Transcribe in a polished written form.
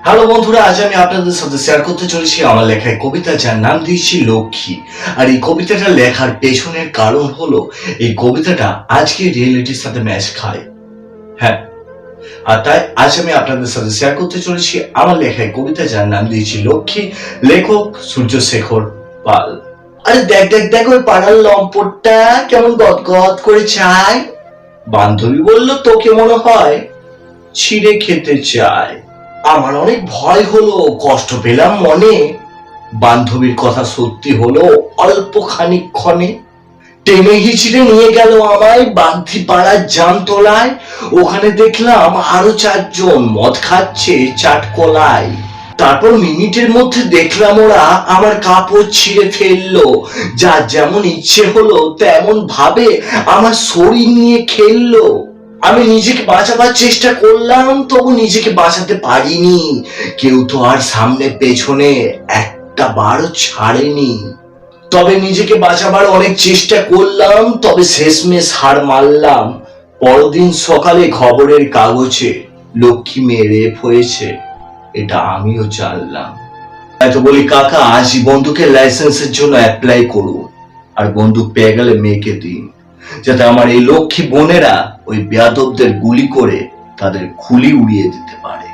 Hello বন্ধুরা, আজ আমি আপনাদের সাথে শেয়ার করতে চলেছি আমার লেখা এক কবিতা, যার নাম দিয়েছি লক্ষ্মী। আর এই কবিতাটা লেখার পেছনের কারণ হলো এই কবিতাটা আজকে রিয়েলিটির সাথে ম্যাচ খায়। হ্যাঁ, আর তাই আজ আমি আপনাদের সাথে শেয়ার করতে চলেছি আমার লেখা এক কবিতা, যার নাম দিয়েছি লক্ষ্মী। লেখক সূর্যশেখর পাল। আরে দেখ দেখ দেখ, ওই পাড়ার লম্পটটা কেমন গদগদ করে চায়। বান্ধবী বলল, তোকে মনে হয় ছিঁড়ে খেতে চায়। আমার অনেক ভয় হলো, কষ্ট পেলাম মনে। বান্ধবীর কথা সত্যি হলো অল্প খানিকক্ষণে। টেনে হিচড়ে নিয়ে গেল আমায় বাগদি পাড়ার জামতলায়। ওখানে দেখলাম আরো চারজন মদ খাচ্ছে চাটকলায়। তারপর মিনিটের মধ্যে দেখলাম ওরা আমার কাপড় ছিঁড়ে ফেললো। যার যেমন ইচ্ছে হলো তেমন ভাবে আমার শরীর নিয়ে খেললো। আমি নিজেকে বাঁচাবার চেষ্টা করলাম, তবু নিজেকে বাঁচাতে পারিনি। কেউ তো আর সামনে পেছনে একটা বারও ছাড়েনি। তবে নিজেকে বাঁচাবার অনেক চেষ্টা করলাম, তবে শেষমেশ হার মারলাম। পরদিন সকালে খবরের কাগজে লক্ষ্মী মেয়ে রেপ হয়েছে, এটা আমিও জানলাম। তাই তো বলি কাকা, আজই বন্দুকের লাইসেন্সের জন্য অ্যাপ্লাই করুন, আর বন্দুক পেয়ে গেলে মেয়েকে দিন, যাতে আমার এই লক্ষ্মী বোনেরা ওই বেয়াদবদের গুলি করে তাদের খুলি উড়িয়ে দিতে পারে।